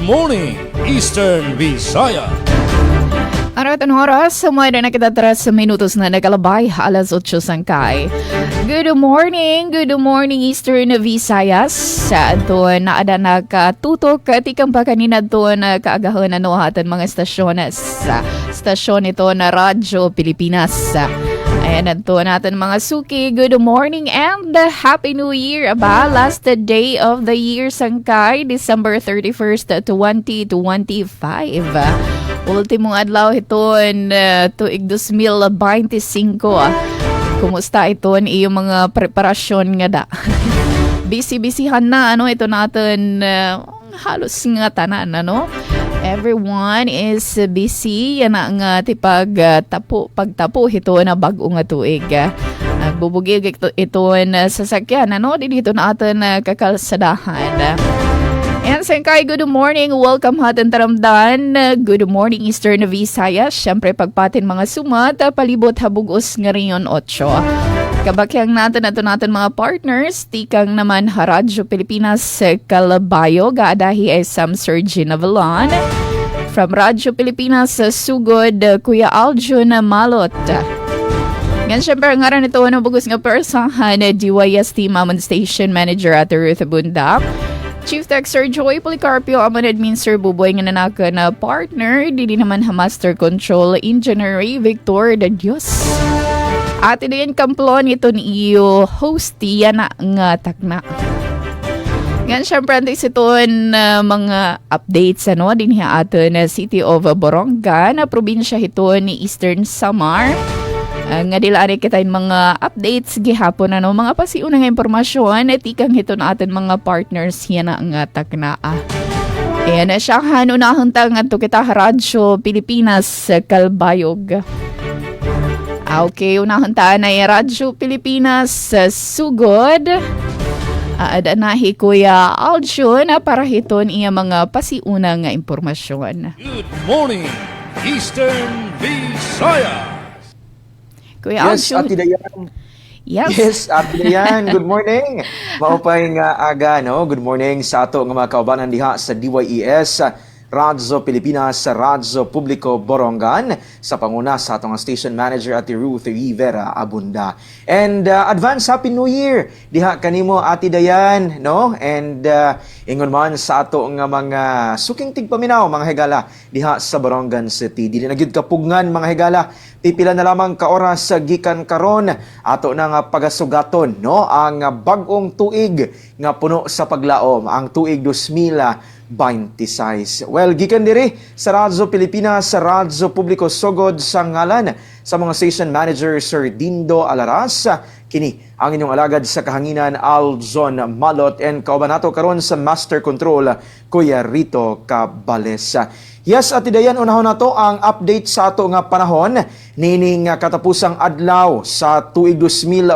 morning, Eastern Visaya. Aratan oras, sumay na nakita sa minutos na nakalabay, alas 8 sangkay. Good morning Eastern Visayas. Sa doon na ada nakatutok tikang pa kanina doon kaagahon na nuhatan mga stasyon sa stasyon ito na Radyo Pilipinas. Ayan, ito natin mga suki. Good morning and Happy New Year. Aba, last day of the year sangkay, December 31st, 2025. Ultimong adlaw iton tuig 2025. Kumusta iton iyong mga preparasyon nga da? Busy-busyhan na ito natin halos nga tanan Everyone is busy yan nga pagtapo ito na bago nga tuig. Nagbubugig ito sasakyan dito natin kakalsadahan. And sangkay, good morning. Welcome hatan taramdan. Good morning Eastern Visayas. Siyempre pagpatin mga sumat, palibot habugos nga rin 8. Kabakyang natin mga partners. Tikang naman Radyo Pilipinas Calabayo. Gaadahi ay Sam Sergi Navalon. From Radyo Pilipinas Sugod, Kuya Aljun Malot. Ngayon syempre ang ngaran ito bugos nga persahan DYST Mamon Station Manager at Ruth Bundak. Chief Tech Sir Joy Policarpio, Amon Admin Sir Buboy nga nanaka na partner, di naman Master Control Engineer Victor de Dios. At din kamplon ito ni iyo host yan nga takna. Ngayon syempre antis ito mga updates din niya ato na City of Boronga na probinsya ito ni Eastern Samar. Nga dilari kita yung mga updates gihapon mga pasiunang impormasyon tikang hito na atin mga partners yan ang taknaa. Ayan na siya unahang tangan to kita Radyo Pilipinas Kalbayog. Okay, unahang taan na Radyo Pilipinas Sugod. Adanahi Kuya Aljun para hiton iya mga pasiunang impormasyon. Good morning, Eastern Visaya. Kuya Yes, Aljun. Ate Dayan. Yes, Ate Dayan. Good morning. Maupay nga aga, Good morning sa ato nga mga kaubanan diha sa DYES, Radyo Pilipinas, Radyo Publiko Borongan, sa panguna sa atong station manager Ate Ruth Rivera Abunda. And advance Happy New Year diha kanimo Ate Dayan, And ingon man sa ato nga mga suking tigpaminaw mga higala diha sa Borongan City. Dili na gyud kapugngan mga higala. Pipila na lamang ka oras sa gikan karon ato na nga pagasugaton ang bag-ong tuig nga puno sa paglaom ang tuig 2026. Well, gikan diri sa Radyo Pilipinas, sa Radyo Publiko Sugod sa ngalan sa mga station manager Sir Dindo Alaras, kini ang inyong alagad sa kahanginan Alzon Malot and kauban nato karon sa Master Control Kuya Rito Cabales. Yes, Ate Dayan, unahon na to ang update sa ato nga panahon nining katapusang adlaw sa tuig 2025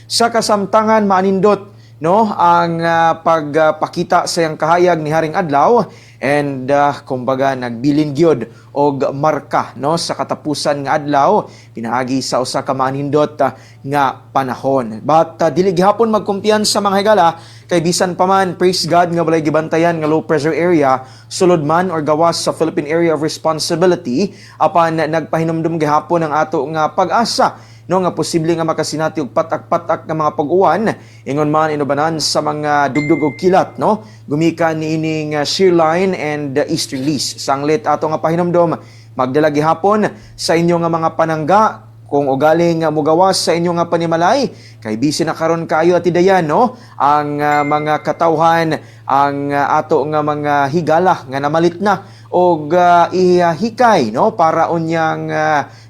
sa kasamtangan maanindot ang pagpakita sa yang kahayag ni Haring Adlaw and kumbaga nagbilin gyud og marka sa katapusan nga adlaw pinaagi sa usa ka maanindot nga panahon. But dili gihapon magkumpiyansa mga higala kay bisan pa man praise God nga walay gibantayan nga low pressure area sulod man or gawas sa Philippine Area of Responsibility apan nagpahinumdum gihapon ang ato nga pag-asa nga posible nga makasinati og patak-patak nga mga pag-uwan ingon man inubanan sa mga dugdug og kilat gumikan niining shear line and easterlies sanglit ato nga pahinumdom magdala gihapon sa inyo nga mga panangga kung ugaling mugawas sa inyo nga panimalay kay busy na karon kaayo Ate Dayan ang mga katawhan ang ato nga mga higala nga namalit na og ihikay para unyang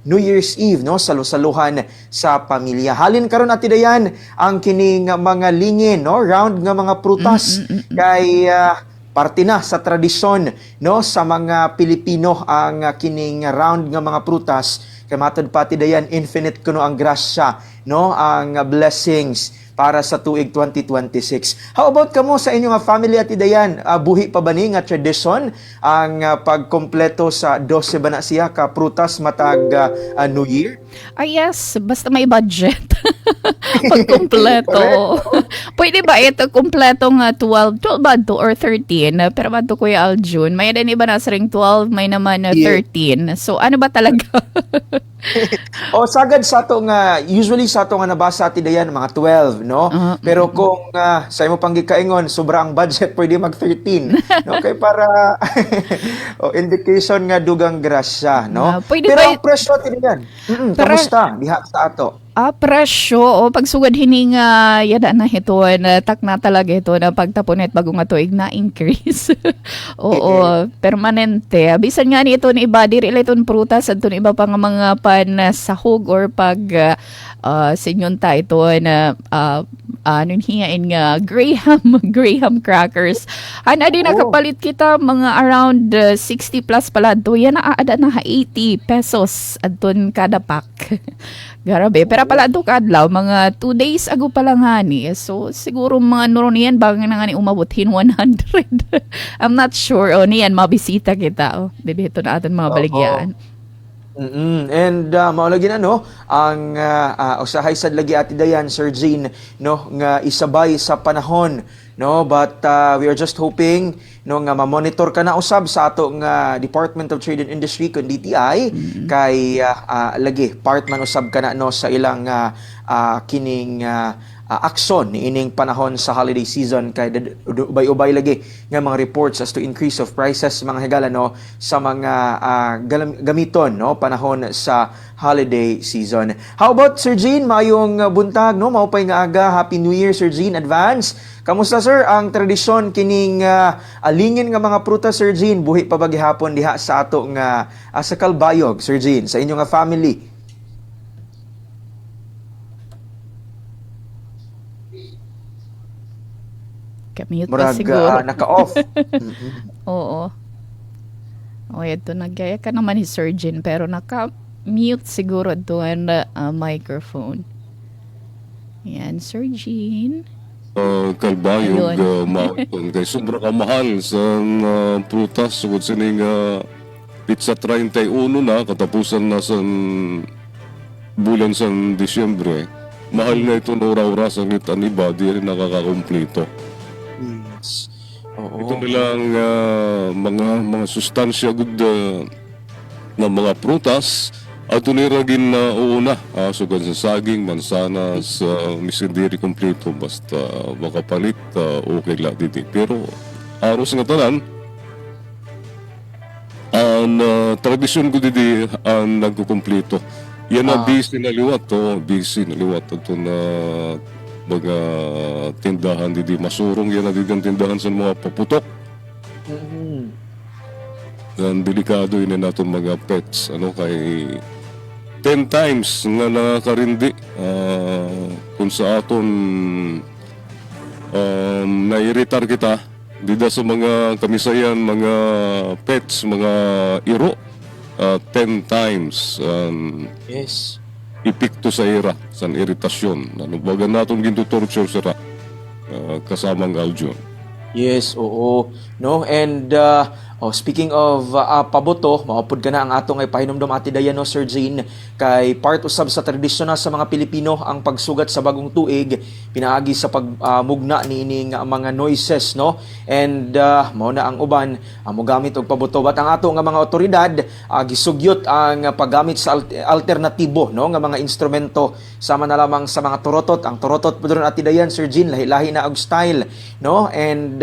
New Year's Eve salusaluhan sa pamilya. Halin karon Ate Dayan ang kining mga lingin round nga mga prutas kay parte na sa tradisyon sa mga Pilipino ang kining round nga mga prutas kay matod pa Ate Dayan infinite kuno ang grasya ang blessings para sa tuig 2026. How about kamo sa inyong family Ate Dayan? Buhi pa ba ni nga tradisyon ang pagkompleto sa 12 ba na siya ka prutas matag New Year? Yes, basta may budget. Pagkompleto. Pwede ba ito kumpletong 12 ba to or 13? Pero ba to Kuya Aljun? May din iba na sa ring 12, may naman 13. So ano ba talaga? O sagad sa ato nga usually sa ato nga nabasa ti dayan mga 12 no. Pero kung sa imo pang gikaingon sobra ang budget pwede mag 13 no kay para indication nga dugang grasya no. Pwede Pero ba ang presyo ti dayan. Kamusta diha sa ato? Presyo o pagsugod hining yada na ito na tak na talaga ito na pagtapunet bago nga tuig na increase. Oo, permanente. Bisan nga ni ito ni iba diri iton prutas at iba pa nga mga pan sahog or pag sinyunta ito na anong hiyain nga Graham crackers. Ana din nakapalit kita mga around 60 plus pala to. Yan aada na 80 pesos adton kada pack. Grabe. Pero pala ito kadlaw, mga 2 days ago pa lang hani. So, siguro mga nuro niyan bago na nga ni umabutin 100. I'm not sure. O niyan, mabisita kita. Bebe, ito na atin mga baligyan. And maulagi na no ang usahay sad lagi ati dayan Sir Jean no nga isabay sa panahon no but we are just hoping no nga ma-monitor ka na usab sa ato nga Department of Trade and Industry kun DTI kay lagi part man usab ka na no sa ilang kining aksyon ni ining panahon sa holiday season kay ubay-ubay lagi nga mga reports as to increase of prices mga higala no sa mga gamiton no panahon sa holiday season. How about Sir Jean, mayong buntag no maupay nga aga, Happy New Year Sir Jean advance. Kamusta sir ang tradisyon kining alingin nga mga prutas Sir Jean buhi pa ba gihapon diha sa ato nga sa Kalbayog Sir Jean sa inyo nga family? Mute pa Murag siguro. naka-off. Oo. O, ito, nagyaya ka naman ni Surgeon, pero naka-mute siguro doon microphone. Yan, Surgeon. Kalbayog, mountain. Kay sobra ka mahal sa prutas. Sugod sining pizza 31 na, katapusan na sa bulan sa Disyembre. Mahal na ito na ura-ura sa ngitan iba, di rin nakakakomplito. Yes. Oo. Ito nilang mga sustansya good na mga prutas at tuniragin na uuna sugad sa saging, mansanas, misindiri kompleto basta makapalit okay lang dito. Pero aros nga tanan ang tradisyon ko dito ang nagkukumpleto. Yan na busy na liwat ito na mga tindahan di masurong yan na di tindahan sa mga paputok. Ang delikado yun na itong mga pets kay 10 times nga nakakarindi kung sa aton nairitar kita dida sa mga kamisayan, mga pets, mga iro 10 times Yes. ipikto sa ira, sa iritasyon. Baga natin ginto-torture sira kasamang Aljun. Yes, oo. No? And speaking of paboto, maupod ka na ang atong ay pahinumdum ati dayan no Sir Jean kay part usab sa tradisyon na sa mga Pilipino ang pagsugat sa bagong tuig pinaagi sa pagmugna niining mga noises no and mao na ang uban mogamit og paboto but ang ato nga mga otoridad gisugyot ang paggamit sa alternatibo no nga mga instrumento sama na lamang sa mga turotot. Ang turotot pudron ati dayan Sir Jean lahi-lahi na og style no and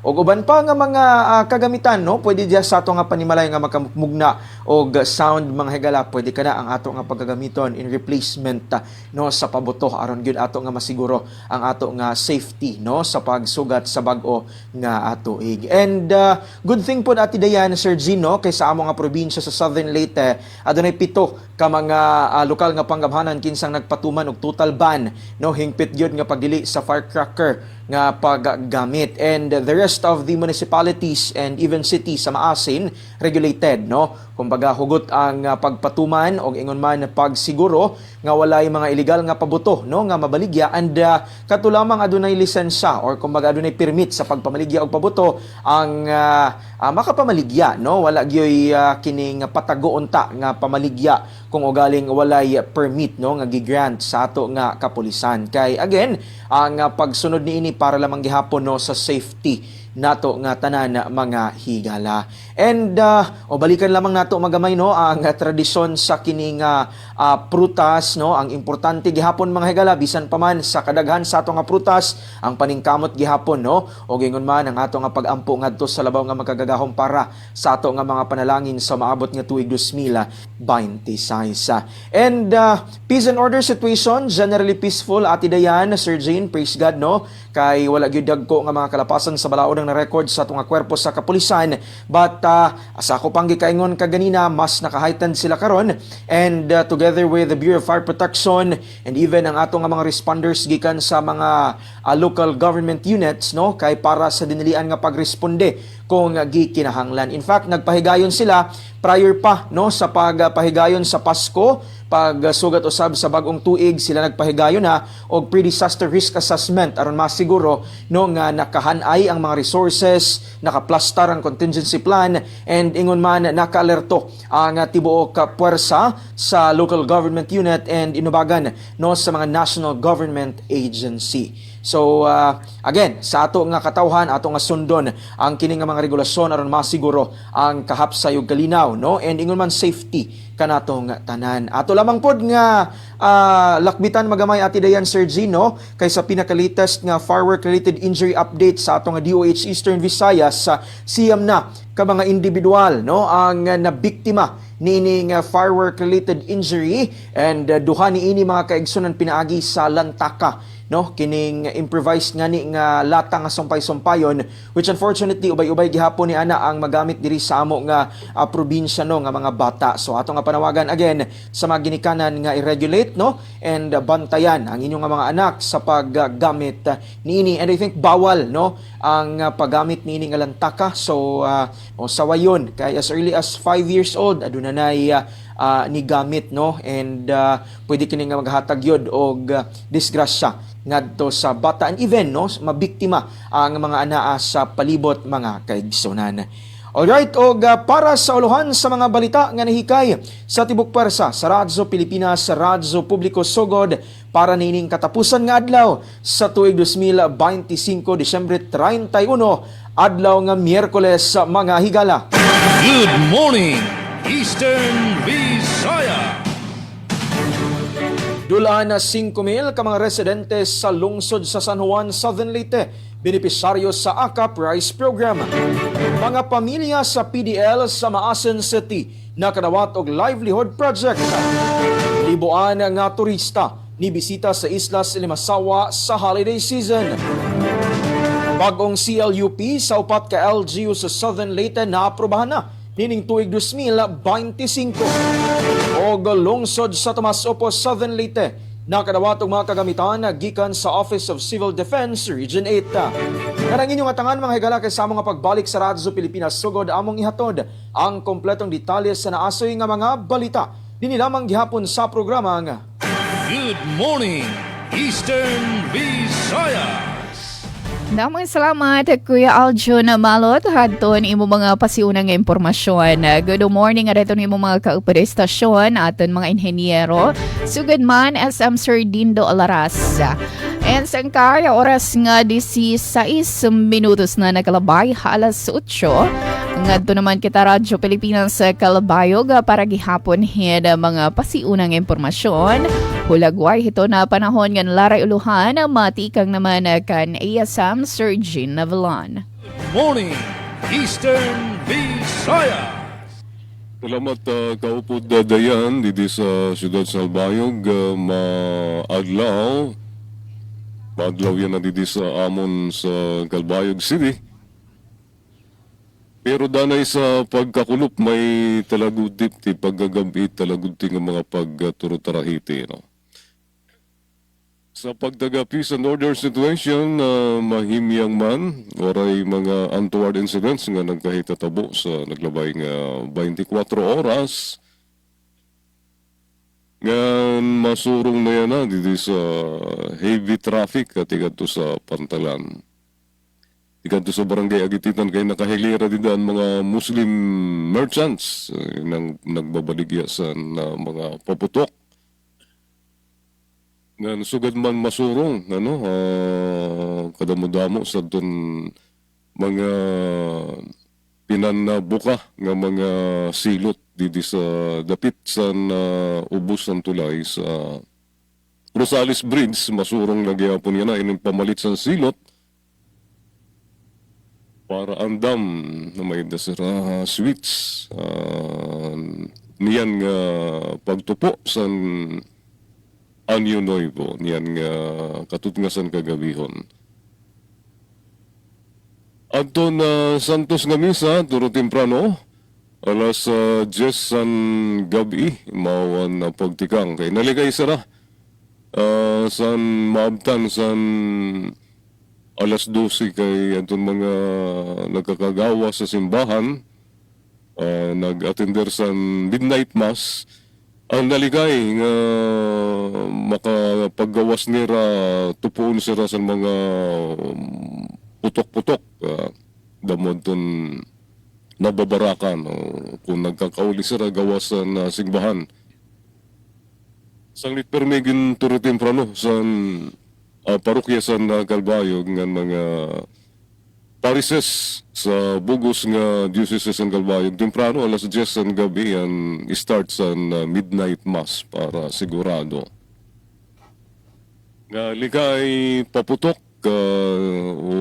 og uban pa nga mga kagamitan no pwede diya sa ato nga panimalay nga makamugna og sound mga higala pwede kana ang ato nga paggagamiton in replacement no sa paboto aron gyud ato nga masiguro ang ato nga safety no sa pagsugat sa bag-o nga ato ig. And good thing po ati dayan Sir Gino kay sa amo nga probinsya sa Southern Leyte adunay 7 ka mga lokal nga panggabhanan kinsang nagpatuman og total ban no hingpit gyud nga pagdili sa firecracker nga paggamit and the rest of the municipalities and even cities sa maasin regulated no kumbaga hugot ang pagpatuman og ingon man pagsiguro nga walay mga illegal nga paboto no nga mabaligya and kato lamang adunay lisensya or kumbaga adunay permit sa pagpamaligya og paboto ang makapamaligya, no? Wala gyoy kining patago-unta nga pamaligya kung ugaling walay permit, no, nga gigrant sa ato nga kapulisan. Kay again, ang pagsunod niini para lamang gihapon, no, sa safety nato nga tanan mga higala. And balikan lamang nato magamay, no, ang tradisyon sa kining prutas, no, ang importante gihapon mga higala bisan pa man sa kadaghan sa ato nga prutas ang paningkamot gihapon, no, o gingon man ang ato nga pagampo ngadto sa labaw nga magagagahom para sa ato nga mga panalangin sa maabot nga tuig 2026. And peace and order situation generally peaceful ati dayan Sir Jane, praise God, no, kay wala gyud dagko nga mga kalapasan sa balaod na record sa atong kwerpo sa kapulisan, but asa ko pang gikaingon kaganina mas nakahaitan sila karon, and together with the Bureau of Fire Protection and even ang atong mga responders gikan sa mga local government units, no, kay para sa dinilian nga pagresponde kung gikinahanglan. In fact, nagpahigayon sila prior pa, no, sa pagpahigayon sa Pasko, pag sugat usab sa bagong tuig, sila nagpahigayon na og pre-disaster risk assessment aron masiguro, no, nga nakahanay ang mga resources, nakaplastar ang contingency plan, and ingon man nakaalerto ang tibuok puwersa sa local government unit and inubagan, no, sa mga national government agency. So again, sa ato nga katawhan, ato nga sundon ang kini nga mga regulasyon aron masiguro ang kahapsay ug kalinaw, no, and ingon man safety kanatong tanan. Ato lamang pod nga lakbitan magamay ati dayan Sir Gino kay sa pinaka-latest nga firework related injury update sa ato nga DOH Eastern Visayas, siyam na ka mga individual, no, ang nabiktima niini nga firework related injury, and duha niini mga kaigsunan pinaagi sa Lantaka, no, kining improvised nga ni nga lata nga sumpay-sumpayon, which unfortunately ubay-ubay gihapon ni ana ang magamit diri sa amo nga probinsya, no, nga mga bata. So ato nga panawagan again sa mga ginikanan nga i-regulate, no, and bantayan ang inyong nga mga anak sa paggamit niini, and I think bawal, no, ang paggamit niini nga lantaka. So sawayon kay as early as 5 years old aduna nay ni gamit, no, and pwede kini nga maghatag yod og disgrasya ngadto sa bata and even, no, mabiktima ang mga anaa sa palibot mga kaigsunan. Alright, og para sa uluhan sa mga balita nga nahikay sa tibok pwersa sa Radyo Pilipinas, sa Radyo Publiko Sogod para nining katapusan nga adlaw sa tuig 2025, Disyembre 31, adlaw nga Miyerkules mga higala. Good morning, Eastern Visaya. Dulaan na 5,000 ka mga residente sa lungsod sa San Juan, Southern Leyte, benepisaryo sa AKAP Rice Program. Mga pamilya sa PDL sa Maasin City nakadawat og livelihood project. Libuan nga turista ni bisita sa Islas Limasawa sa holiday season. Bagong CLUP sa upat ka LGU sa Southern Leyte na aprobahan na nining tuig 2025. Og lungsod sa Tomas Opo, Southern Leyte nakadawat og mga kagamitan gikan sa Office of Civil Defense Region 8. Kanang inyong atangan mga higala kay sa mga pagbalik sa Radyo Pilipinas Sugod among ihatod ang kompletong detalye sa naasoy nga mga balita dinhi lamang gihapon sa programa nga Good morning, Eastern Visayas. Namang salamat, Kuya Aljon Malot. Hadton imo mga pasiunang nga impormasyon. Good morning, areton imo mga kauperestasyon, aton mga inhenyero. Sugod man, SM Sir Dindo Alaras. And sangkay, oras nga 16 minutos na nakalabay, alas 8. Ngadto naman kita Radyo Pilipinas sa Kalabayog para gihapon head mga pasiunang impormasyon. Hulagway hito na panahon nga laray uluhan, matikang naman kan ASM Sir Jean Navalon. Good morning, Eastern Visayas. Salamat kaupod dayan didi sa siyudad sa Albayog, maadlaw yan na didi sa amon sa Calbayog City. Pero danay sa pagkakulop may talagudip ti paggagambit talagudti nga mga pagturutarahiti, no. Sa pagtaga peace and order situation, mahimyang man, oray mga untoward incidents nga nagkahitatabo sa naglabay nga 24 oras. Nga masurong na yan dito sa heavy traffic at ikat sa Pantalan. ikanto sa barangay Agititan kay nakahilera din daan mga Muslim merchants nang nagbabaligya sa mga paputok. Nga sugad man masurong, kadamo-damo sa doon mga pinanabuka nga mga silot didi sa dapit sa ubos ng tulay sa Rosales Bridge, masurong nagyapon yan na ining pamalit sa silot para andam na may dasira switch niyan nga pagtupo sa Anyo Nuevo, niyan nga katutngasan kagabihon. Adto na Santos nga misa, turo temprano, alas 10 san gabi, mawan na pagtikang. Kay naligay sara, san maabtan, san alas 12 kay adton mga nagkakagawa sa simbahan, nag-attender sa midnight mass, ang naligay nga makapaggawas nira tupuon sira sa mga putok-putok damod ton nababarakan kung nagkakauli sira gawas sa simbahan. Sanglit permigin turo temprano sa parokya sa Calbayog ng mga parises sa bugos nga diocese ng Calbayog. Temprano, alas 10 ng gabi, yan start sa midnight mass para sigurado. Nga likay paputok o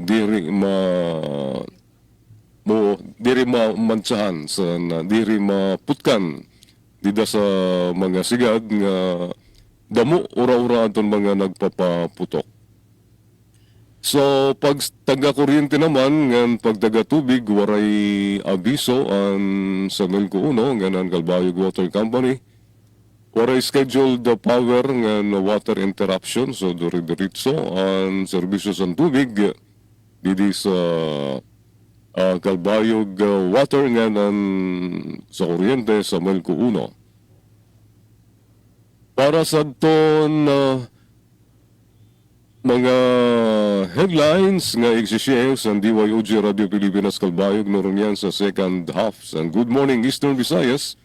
diri mantsahan sa diri maputkan dida sa mga sigad nga damo ura-ura aton mga nagpapaputok. So, pag taga-kuryente naman, ngan pag taga-tubig, waray abiso ang sa Melco 1, ngan ang Calbayog Water Company. Waray scheduled power ngan water interruption, so diri-diritso ang serbisyo sa tubig didi sa Calbayog Water ngan ang sa kuryente sa Melco 1. Para sa ton mga headlines nga exishare sa DYOG Radio Pilipinas Calbayog noron yan sa second half. Sa Good Morning Eastern Visayas,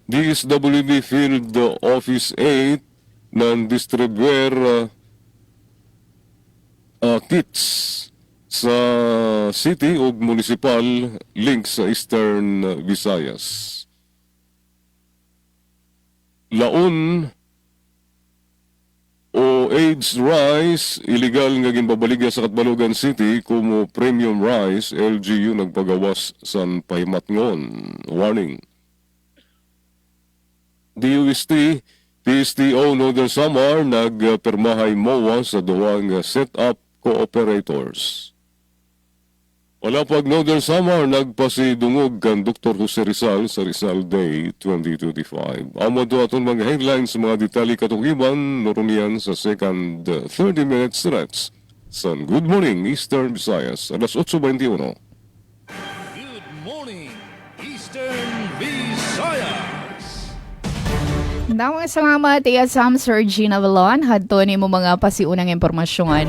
DSWD Field Office 8 ng distribuer kits sa city o municipal link sa Eastern Visayas. Laon o aged rice, illegal nga ginbabaligya sa Katbalogan City kumo premium rice, LGU nagpagawas san pahimatngon. Warning. DUST, PSTO Northern Samar nagpermahay MOA sa duwang set-up cooperators. Wala pag Northern Samar nagpasidungog kan Dr. Jose Rizal sa Rizal Day 2025. Amo do aton mga headlines sa mga detalye katukiban noronian sa second 30-minute stretch sa Good Morning Eastern Visayas alas 8:21. Good morning, Eastern Visayas. Nawang salamat iya Sam Sir Gina Valon. Hadto ni mo mga pasiunang impormasyon.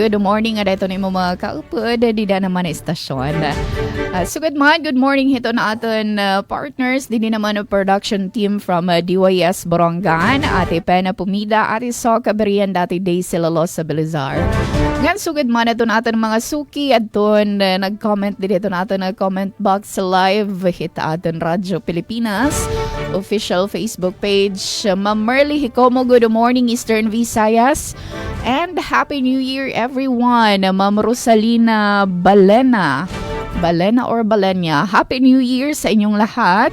Good morning. Adito ni mo mga kaupod. Dida naman na istasyon. So good morning. Hito na aton partners. Didi naman ang production team from DYS Borongan. Ate Pena Pumida. Ate Soca Berian. Dati Daisy Lalos sa Belizar. Ngan sugad man ito na aton mga suki. Aton nag-comment dito na aton comment box live. Hita aton Radyo Pilipinas official Facebook page. Ma'am Merly Hicomo, good morning Eastern Visayas. And Happy New Year everyone. Ma'am Rosalina Balena or Balenya. Happy New Year sa inyong lahat.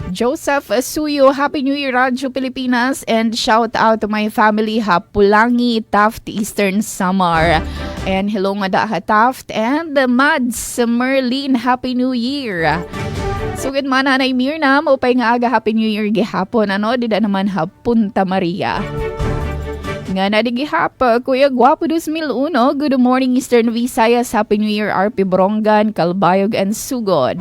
Joseph Suyo, Happy New Year Radyo Pilipinas. And shout out to my family Hapulangi, Taft, Eastern Samar. And hello nga da Taft. And Mads Merlin, Happy New Year. Sugid man Nanay Mirna, maupay nga aga Happy New Year gihapon. Dida naman Punta Maria. Nga na di gihap, Kuya Guapo 2001, good morning Eastern Visayas, Happy New Year RP Borongan, Calbayog and Sugod.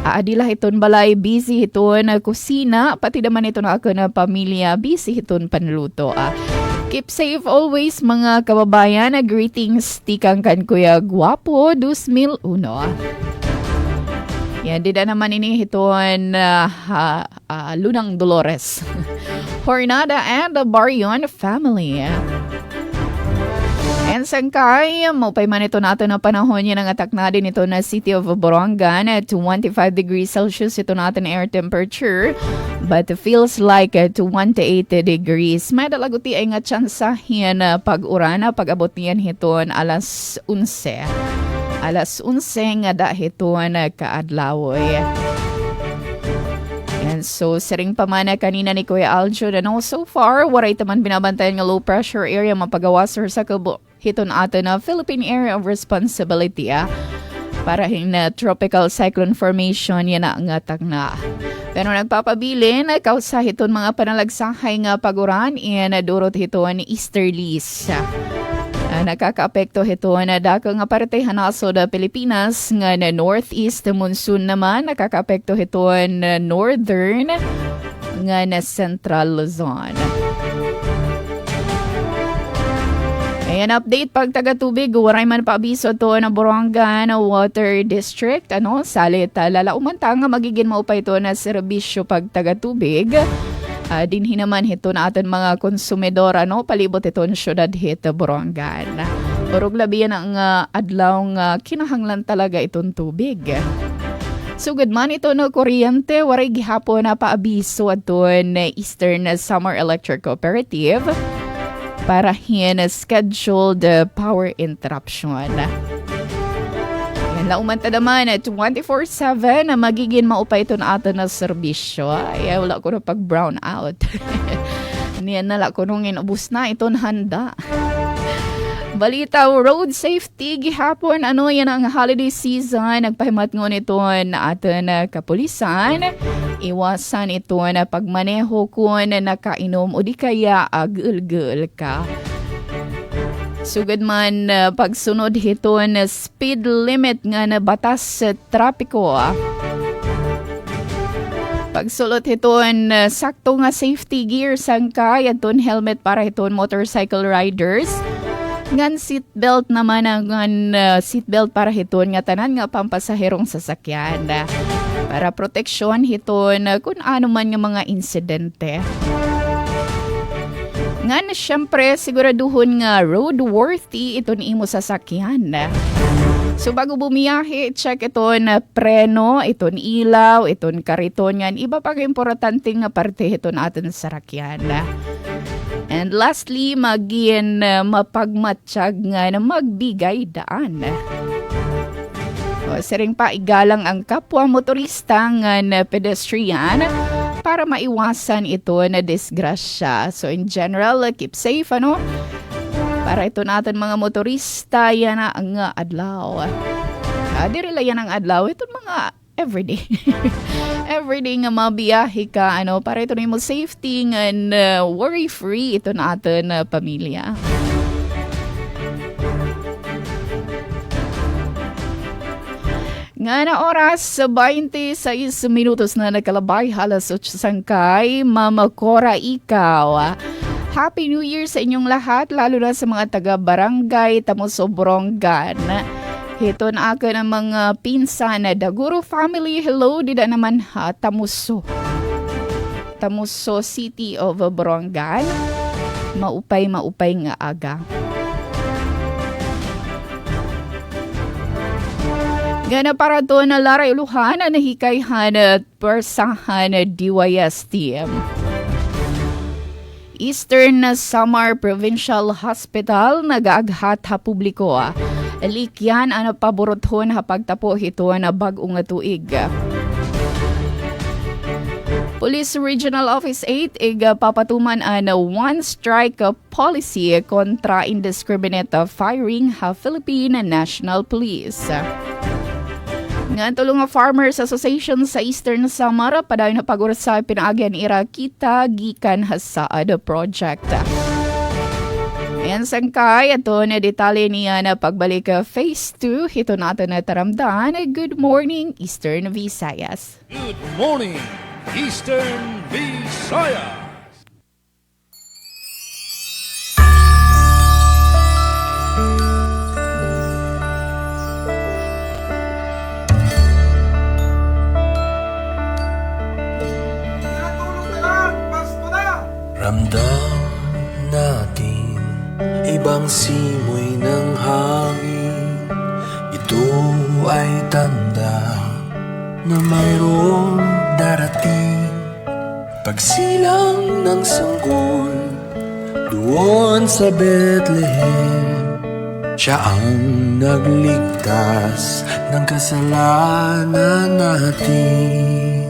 Adilah iton balay, busy iton kusina, pati naman ito na ako na pamilya, busy iton panluto. Keep safe always mga kababayan. Greetings tikang kan Kuya Guapo 2001. Yan, di na naman inihiton Lunang Dolores. Hornada and the Barrion family. And sangkay, maupay man ito natin na panahon yan ang atak na din ito na City of Borongan at 25 degrees Celsius ito natin air temperature. But it feels like 28 degrees. May dalaguti ay nga tsansahin pag-urana pag-abot niyan hiton alas 11. Alas 11 nga dahiton kaadlawoy. And so, siring pa man kanina ni Kuya Aljo na so far, waray taman binabantayan nga low pressure area mapagawas sa kabo. Hiton ato na Philippine Area of Responsibility para na tropical cyclone formation yan na ngatak na. Pero nagpapabilin, kausa hiton mga panalagsahay nga paguran and durot hiton easterlies. Nakaka-apekto hiton na dako nga parte hanasod Pilipinas nga na northeast monsoon naman nakaka-apekto hiton northern nga na central Luzon. Ayan, update pag taga-tubig, waray man pa abiso to na Borongan Water District. Salit, lalauman ta nga magiging maupay to na serbisyo pag taga-tubig. Dinhi naman hito na aton mga konsumidor, palibot ito ng syudad hito Borongan. Urog labi yan ang adlaw nga kinahanglan talaga itong tubig. Sugod man ito no kuryente, waray gihapon na paabiso aton Eastern Summer Electric Cooperative para hin scheduled power interruption. Yan laumanta naman 24/7 na magiging maupay ito na ato na serbisyo. Ay, wala ko na pag brown out. Niyan nala ko nung inubos na ito handa. Balita, road safety gihapon yan ang holiday season. Nagpahimat ngon ito na ato na kapulisan. Iwasan ito na pagmaneho kung nakainom o di kaya agul-gul ka. Sugad man pagsunod hito na speed limit nga na batas sa trapiko. Pagsulot hiton sakto nga safety gear sangkay aton helmet para hiton motorcycle riders. Ngan seatbelt naman ang seatbelt para hiton nga tanan nga pampasaherong sasakyan. Para proteksyon hiton kung ano man nga mga insidente. Ngan syempre siguraduhon nga roadworthy iton imo sasakyan. So bago bumiyahe, check iton preno, iton ilaw, iton kariton ngan iba pag importante nga parte hiton aton sa sakyan. And lastly, maging mapagmatsyag nga na magbigay daan. Siring pa igalang ang kapwa motorista nga na pedestrian para maiwasan ito na disgrasya. So in general, keep safe, Para ito natin mga motorista, yan na ang adlaw. Dirila yan ang adlaw. Ito mga everyday. Everyday nga mabiyahe ka, para ito na yung safety and worry-free ito natin pamilya. Nga na oras sa 26 minutos na nakalabay halas 8 sangkay. Mama Cora, ikaw. Happy New Year sa inyong lahat, lalo na sa mga taga-barangay Tamuso Borongan. Hito na ako ng mga pinsan na Daguro family. Hello, dida naman Tamuso. Tamuso City of Borongan. Maupay nga aga. Gana para doon na Laray Luhan na nahikayhan at persahan na DYSTM. Eastern Samar Provincial Hospital nag-aaghat ha publiko. Likyan ang paborotahon ha pagtapo hito na bagong tuig. Police Regional Office 8 papatuman ang one strike policy kontra indiscriminate firing ha Philippine National Police. Nga tulong Farmers Association sa Eastern Samar padayon na pag-ursa pinaagyan ira kita gikan hasaad project. Ayan sangkay ito na detalye niya na pagbalik phase 2 ito natin na taramdan. Good morning Eastern Visayas. Good morning, Eastern Visayas. simoy ng hangin, ito ay tanda na mayroong darating. Pagsilang ng sanggol doon sa Bethlehem, siya ang nagligtas ng kasalanan natin.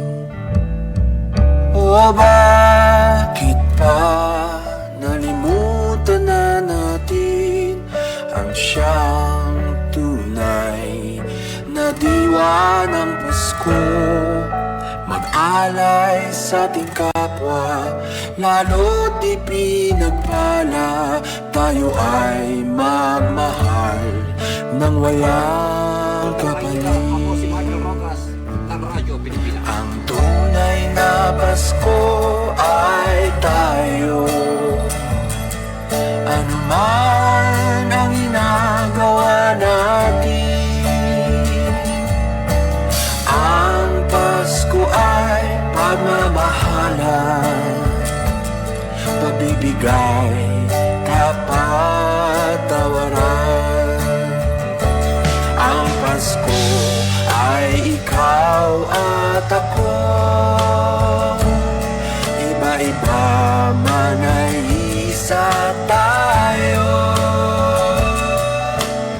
O bakit pa nalimutan na natin ang siyang tunay na diwa ng Pasko? Mag-alay sa ating kapwa, lalo't di pinagpala, tayo ay magmahal ng walang kapalit. Ang tunay na Pasko ay tayo, ano man ang ginagawa natin. Ang Pasko ay pagmamahalan, pagbibigay, kapatawaran. Ang Pasko ay ikaw at ako, iba-iba man ay isa tayo.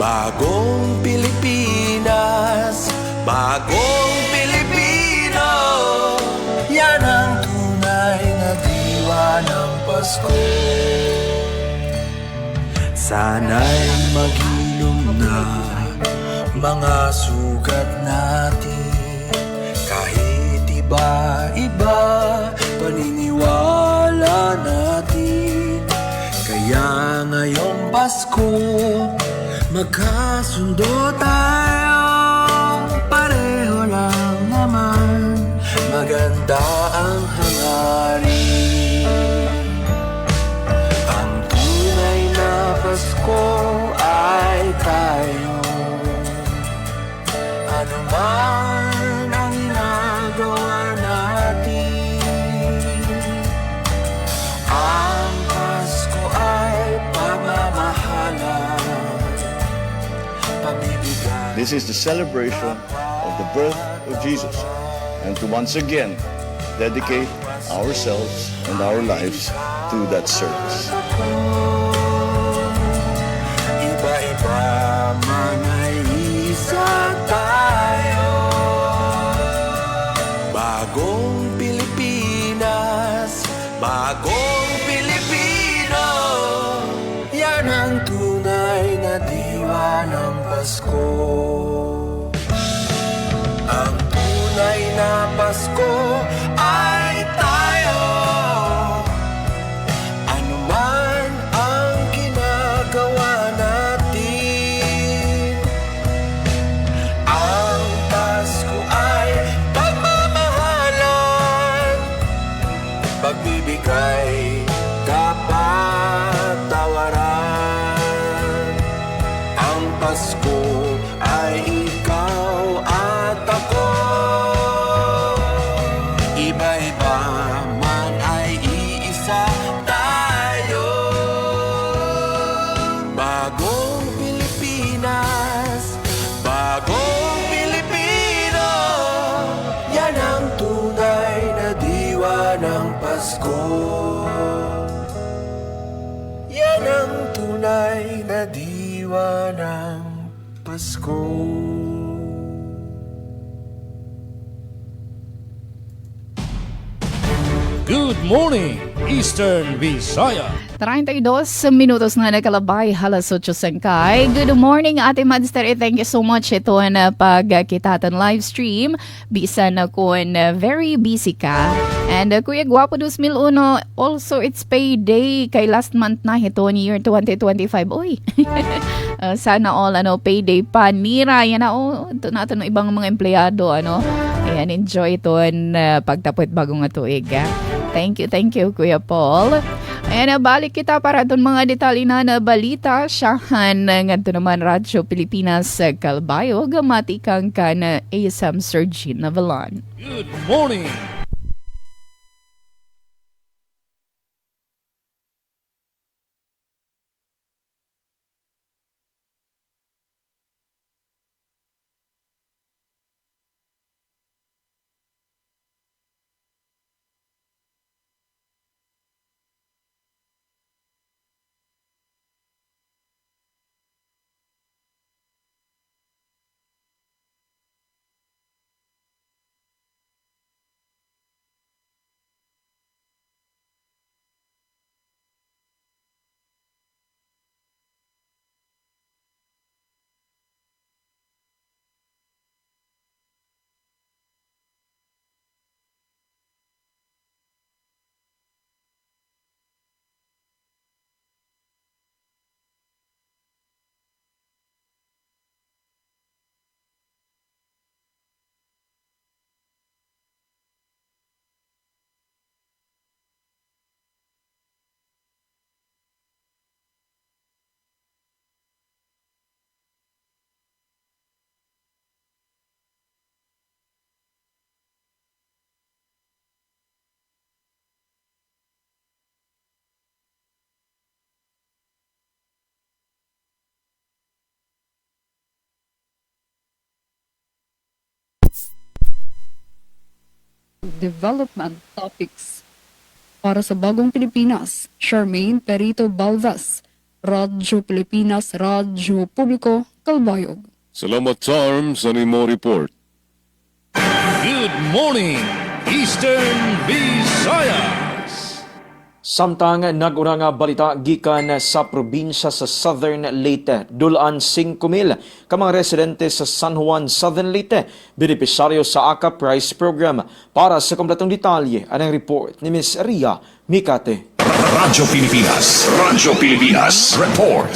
Bagong Pilipinas, bagong Pilipino, yan ang tunay na diwa ng Pasko. Sana'y maghilom na mga sugat natin, kahit iba-iba paniniwala natin. Kaya ngayong Pasko, magkasundo tayo, pareho lang naman, maganda ang hangarin. Ang tunay na Pasko ay tayo, ano man ang ginagawa natin. Ang Pasko ay pagmamahalan, pagbibigay. This is the celebration of the birth of Jesus, and to once again dedicate ourselves and our lives to that service. Iba-iba man ay isa tayo, bagong Pilipinas, bagong Pilipino, yan ang tunay na diwa ng Pasko. Ang tunay na Pasko ay tayo, ano man ang ginagawa natin. Ang Pasko ay pagmamahalan, pagbibigay, kapatawaran. Ang Pasko ay ikaw at ako, iba-iba man ay iisa tayo. Bagong Pilipinas, bagong Pilipino, yan ang tunay na diwa ng Pasko. Yan ang tunay na diwa ng Pasko. Good morning, Eastern Visaya. 32 minutos na nakalabay, halas 8 sangkay. Good morning, Ate Madster. Thank you so much. Ito na pagkita tan live stream. Bisa na kun very busy ka. And Kuya Guapo 2001, also it's payday kay last month na ito ni year 2025. Uy, sana all payday pa. Nira, yan na ito natin ng ibang mga empleyado. Ayan, enjoy ito pagtapot bagong tuig. Thank you, Kuya Paul. Ayan, balik kita para doon mga detalye na balita. Siyahan nga ito naman Radyo Pilipinas Kalbayo. Gamati kang ka na ASM Sergine Navalon. Good morning, development topics. Para sa Bagong Pilipinas, Charmaine Perito Baldas, Radyo Pilipinas, Radyo Publiko, Kalbayog. Salamat, Charm, sa nimo report. Good morning, Eastern Visayas. Samtang naguna nga balita gikan sa probinsya sa Southern Leyte, dulaan 5,000 ka mga residente sa San Juan, Southern Leyte, benepisaryo sa AKA Prize Program. Para sa kompletong detalye, anong report ni Ms. Ria Mikate. Radyo Pilipinas Report.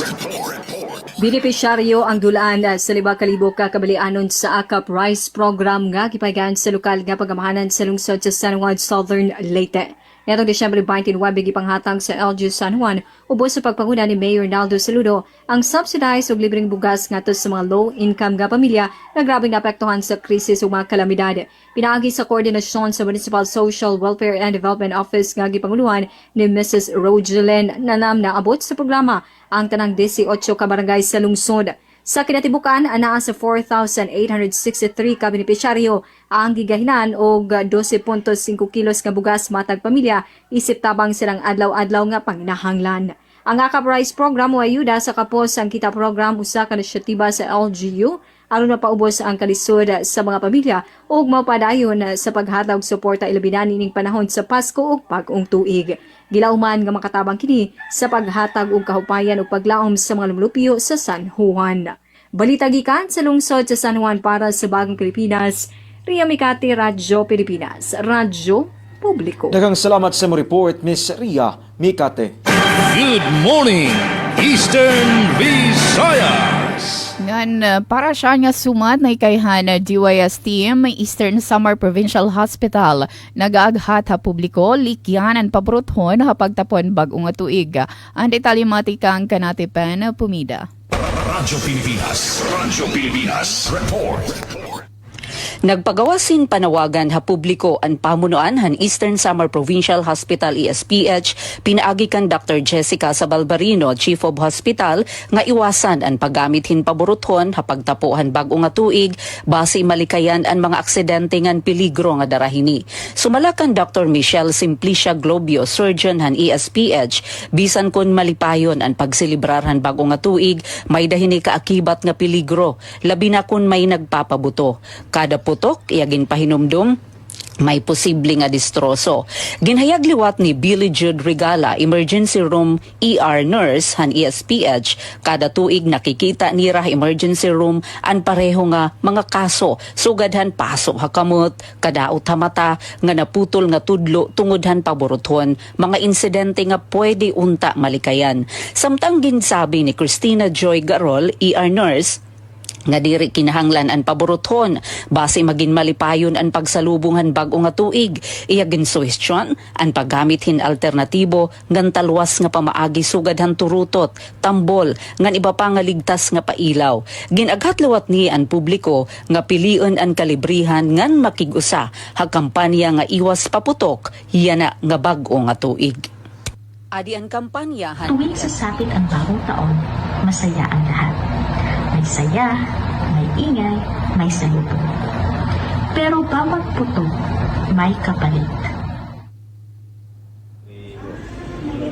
Benepisyaryo ang dulaan sa 5,000 ka kabalianon sa AKA Prize Program nga gipahigayon sa lokal nga pagamahanan sa lungsod sa San Juan, Southern Leyte. Netong Disyembre 29, gipanghatag sa LGU San Juan, ubos sa pagpanguna ni Mayor Naldo Saludo, ang subsidized o libreng bugas ngadto sa mga low-income nga pamilya na grabing naapektuhan sa krisis o mga kalamidad. Pinaagi sa koordinasyon sa Municipal Social Welfare and Development Office nga gipanguluhan ni Mrs. Rogelyn Nanam na abot sa programa ang tanang 18 ka barangay sa lungsod. Sa kinatibukan, anaa sa 4,863 ka benepisyaryo ang gigahinan og 12.5 kilos nga bugas matag pamilya isip tabang silang adlaw-adlaw nga panginahanglan. Ang AKA Prize Program o ayuda sa kapos ang kita program usa ka inisyatiba sa LGU aron mapaubos ang kalisod sa mga pamilya ug mapadayon sa paghatag suporta ilabinan ining panahon sa Pasko ug pag-ong tuig. Gilauman nga makatabang kini sa paghatag og kahupayan ug paglaom sa mga lumulupyo sa San Juan. Balita gikan sa lungsod sa San Juan para sa Bagong Pilipinas, Ria Mikati, Radyo Pilipinas, Radyo Publiko. Daghang salamat sa mo report, Ms. Ria Mikate. Good morning, Eastern Visayas. Ngan para siya nga sumat na ikayhan DYS team Eastern Samar Provincial Hospital nagaaghat ha publiko likyanan pabruthon ha pagtapon bag-ong tuig. Ang detalye matikang kanatipen pumida. Radyo Pilipinas Report. Nagpagawasin panawagan ha publiko ang pamunuan han Eastern Samar Provincial Hospital ESPH pinaagi kan Dr. Jessica Sabalbarino, Chief of Hospital, nga iwasan ang paggamit hin paboruthon ha pagtapuhan bag-o nga tuig base malikayan ang mga aksidente ngan peligro nga darahini. Sumalakan Dr. Michelle Simplicia Globio, surgeon han ESPH, bisan kun malipayon ang pagselebrar han bag-o nga tuig may dahini kaakibat nga peligro labi na kun may nagpapabuto. Kada putok, iyagin pahinumdum, may posible nga distroso. Ginhayag liwat ni Billy Jude Regala, emergency room ER nurse han ESPH, kada tuig nakikita nira emergency room an pareho nga mga kaso sugadhan paso hakamot, kadaot ha mata nga naputol nga tudlo tungod han paboruthon, mga insidente nga pwede unta malikayan. Samtang ginsabi ni Christina Joy Garol, ER nurse, nga diri kinahanglan ang paboruthon base magin malipayon ang pagsalubungan bag-o nga tuig, iyagin suhestyon ang paggamit hin alternatibo ngan talwas nga pamaagi sugad han turutot, tambol ngan iba pa nga ligtas nga pailaw. Ginaghatliwat ni ang publiko nga pilion ang kalibrihan ngan makig-usa ha kampanya nga iwas paputok yana nga bag-o nga tuig. Adi ang kampanya tuwing sasapit ang bagong taon, masaya ang lahat. May saya, may ingay, may salubong. Pero bawat puto, may kapalit.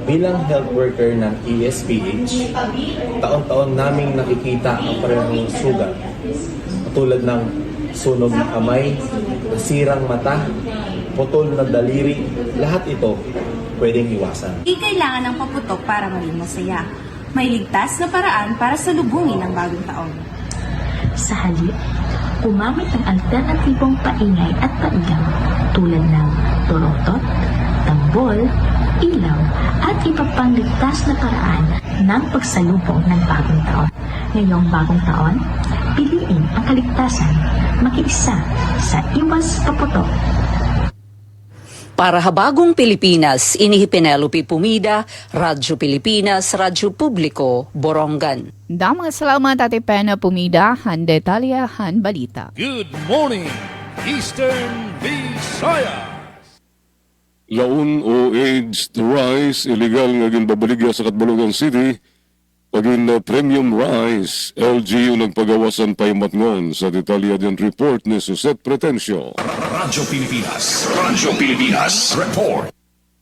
Bilang health worker ng ESPH, taon-taon naming nakikita ang parehong sugat. Tulad ng sunog ng kamay, nasirang mata, putol na daliri, lahat ito pwedeng iwasan. Hindi kailangan ng paputok para maging masaya. May ligtas na paraan para salubungin ang bagong taon. Sa halip, gumamit ng alternatibong paingay at pailaw tulad ng turotot, tambol, ilaw at iba pang ligtas na paraan ng pagsalubong ng bagong taon. Ngayong bagong taon, piliin ang kaligtasan, makiisa sa iwas paputok. Para habagong Pilipinas, inihi Penelope Pumida, Radyo Pilipinas, Radyo Publiko, Borongan. Damang salamat Ate Pena Pumida, han detalya, han balita. Good morning, Eastern Visayas. Laon o AIDS rise, illegal nga ginbabaligya sa Catbalogan City, Pagin premium rice, LGU nagpagawasan paymatngon sa detalya din report ni Suset Pretencio. Radyo Pilipinas Report.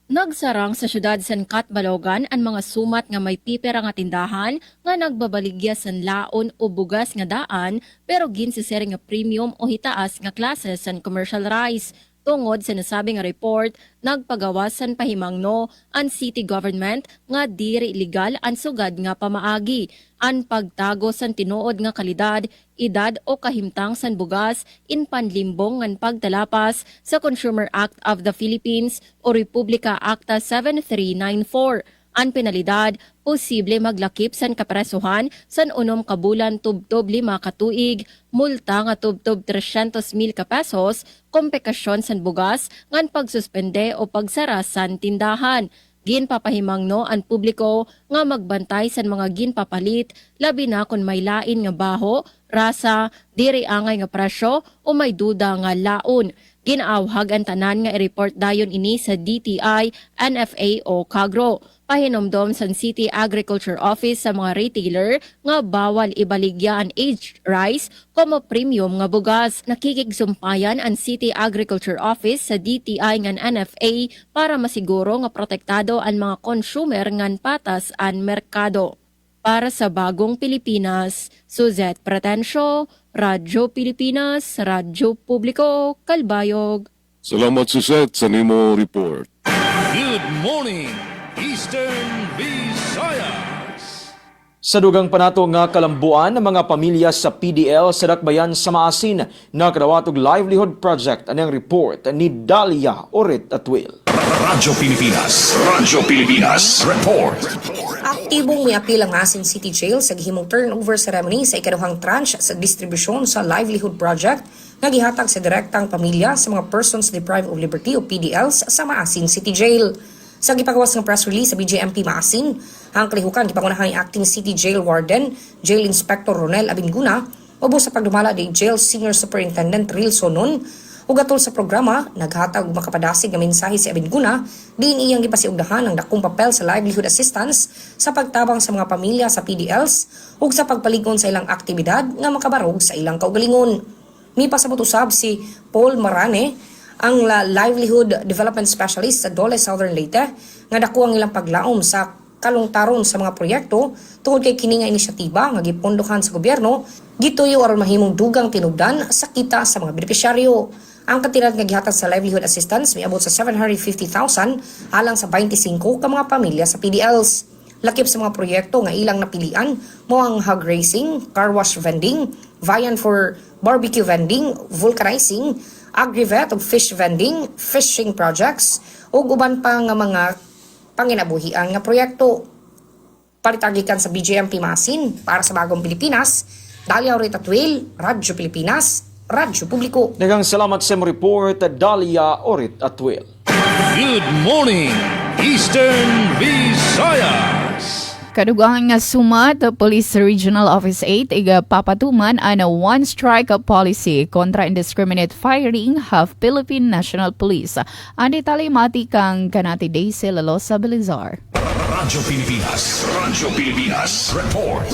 Nagsarang sa syudad San Cat, Balogan ang mga sumat nga may pipera nga tindahan nga nagbabaligya san laon o bugas nga daan pero ginsisere nga premium o hitaas nga klase san commercial rice. Tungod sa nasabing nga report, nagpagawasan pahimangno ang city government nga diri legal ang sugad nga pamaagi. Ang pagtago san tinuod nga kalidad, edad o kahimtang san bugas in panlimbong ngan pagtalapas sa Consumer Act of the Philippines o Republika Acta 7394. Ang penalidad, posible maglakip san kapresuhan san 6 ka bulan tubtob 5 ka tuig, multa nga tubtob 300,000 ka pesos, kompekasyon san bugas ngan pagsuspende o pagsara san tindahan. Ginpapahimangno ang publiko nga magbantay san mga ginpapalit, labi na kung may lain nga baho, rasa, diri angay nga presyo o may duda nga laon. Ginaawhag ang tanan nga i-report dayon ini sa DTI, NFA o Kagro. Pahinomdom sa City Agriculture Office sa mga retailer nga bawal ibaligya ang aged rice como premium nga bugas. Nakikigsumpayan ang City Agriculture Office sa DTI ngan NFA para masiguro nga protektado ang mga consumer ngan patas ang merkado. Para sa Bagong Pilipinas, Suzette Pretencio, Radyo Pilipinas, Radyo Publiko, Kalbayog. Salamat Suset sa nimo report. Good morning, Eastern Visayas. Sa dugang panato nga kalambuan ng mga pamilya sa PDL sa Dakbayan sa Maasin na kadawatog livelihood project anang report ni Dalia Orit Atwil. Radyo Pilipinas Report. Aktibong may apil ang Asin City Jail sa gihimong turnover ceremony sa ikaduhang tranche sa distribusyon sa livelihood project nga gihatag sa direktang pamilya sa mga persons deprived of liberty o PDLs sa Maasin City Jail. Sa gipagawas ng press release sa BJMP Maasin, ang kalihukan gipangunahan ni Acting City Jail Warden, Jail Inspector Ronel Abinguna, ubos sa pagdumala ni Jail Senior Superintendent Ril Sonon, ug atol sa programa, naghatag og makapadasig nga mensahe si Abinguna, diin iyang gipasiugdahan ang dakong papel sa livelihood assistance sa pagtabang sa mga pamilya sa PDLs ug sa pagpaligon sa ilang aktibidad nga makabarog sa ilang kaugalingon. Mipasabot usab si Paul Marane, ang livelihood development specialist sa Dole Southern Leyte, nga dako ang ilang paglaom sa kalungtaron sa mga proyekto tungod kay kini nga inisyatiba nga gipondohan sa gobyerno gituyo aron mahimong dugang tinubdan sa kita sa mga benepisyaryo. Ang katilad nga gihatag sa livelihood assistance miabot sa 750,000 alang sa 25 ka mga pamilya sa PDLs. Lakip sa mga proyekto nga ilang napilian mo ang hog racing, car wash vending, viand for barbecue vending, vulcanizing, agrivet ug fish vending, fishing projects ug uban pa nga mga panginabuhian nga proyekto. Paritagikan sa BJMP Masin para sa Bagong Pilipinas, Dalia Orit Atwil, Radyo Pilipinas, Radyo Publiko. Daghang salamat sa imong report, Dalia Orit Atwil. Good morning, Eastern Visayas. Kadugangan nga sumat, Police Regional Office 8 iga papatuman ang one strike policy kontra indiscriminate firing half Philippine National Police. Ang detalye mati kang kanati Daisy Lalosa Belizar. Radyo Pilipinas Report.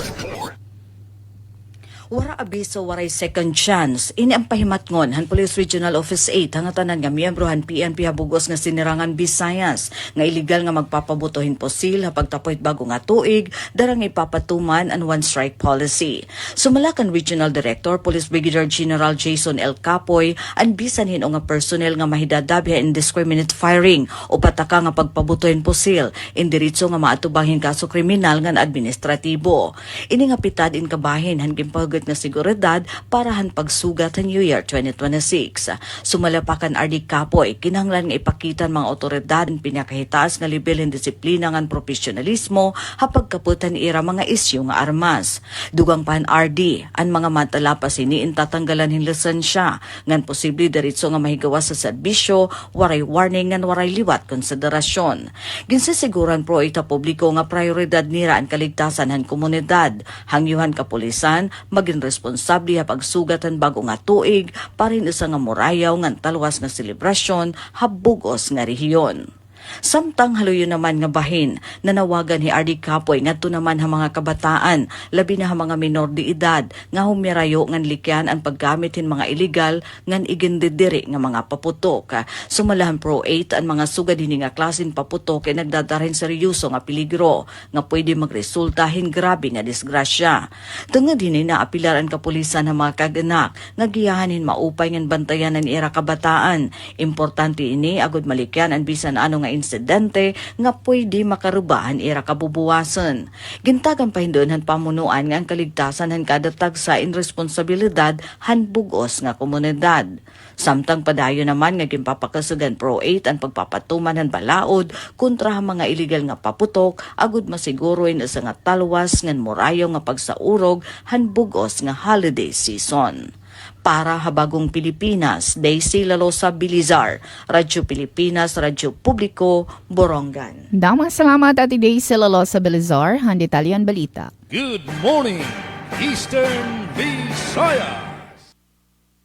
Wara abiso waray second chance. Ini ang pahimatngon han Police Regional Office 8 hangatanan nga miyembro han PNP habugos nga sinirangan Visayas nga illegal nga magpapabutohin posil ha pagtapoy bago nga tuig darang ipapatuman ang one strike policy. Sumalakan Regional Director Police Brigadier General Jason L. Capoy ang bisan hinuong nga personnel nga mahidadabya indiscriminate firing o pataka nga pagpabutohin posil indiritso nga maatubangin kaso kriminal nga administratibo. Ini nga pitad in kabahin han gimpag na seguridad para han pagsugat ang New Year 2026. Sumalapakan RD Capoy, kinahanglan nga ipakitan mga otoridad ang pinakahitaas nga level ng disiplina ngan profesionalismo hapag kaputan ira mga isyu nga armas. Dugang pan RD, ang mga matalapas iniin tatanggalan hin lisensya ngan posible diritso nga mahigawas sa serbisyo, waray warning ngan waray liwat konsiderasyon. Ginsasiguran pro ita publiko nga prioridad nira ang kaligtasan han komunidad, hangyuhan kapulisan, maging responsable ha pagsugatan bago nga tuig para isa nga murayaw nga talwas nga selebrasyon habugos nga rehiyon. Samtang haluyo naman nga bahin, nanawagan ni RD Kapoy ngadto naman ang mga kabataan, labi na ang mga minor de edad, nga humirayo ngan likyan ang paggamit hin mga illegal ngan igindidiri nga mga paputok. Sumalahan Pro 8 ang mga sugad hini nga klasen paputok ay nagdadarin seryoso nga peligro nga pwede magresulta hin grabe nga disgrasya. Tungod hini na apilar ang kapulisan ng mga kaganak nga giyahanin maupay ngan bantayan ng ira kabataan. Importante ini agud malikyan ang bisan ano nga insidente nga pwede makarubahan ira kabubuwasan. Gintagan pahindoon pamunuan nga ang kaligtasan han kada tagsa in responsibilidad han bugos nga komunidad. Samtang padayon naman nga ginpapakasugan Pro 8 ang pagpapatuman han balaod kontra ang mga illegal nga paputok agud masiguroin sa nga talwas ngan morayo nga pagsaurog han bugos nga holiday season. Para Habagong Pilipinas, Daisy Lalosa Bilizar, Radyo Pilipinas, Radyo Publiko, Borongan. Damang salamat Ate Daisy Lalosa Bilizar, ang detalyan balita. Good morning, Eastern Visayas.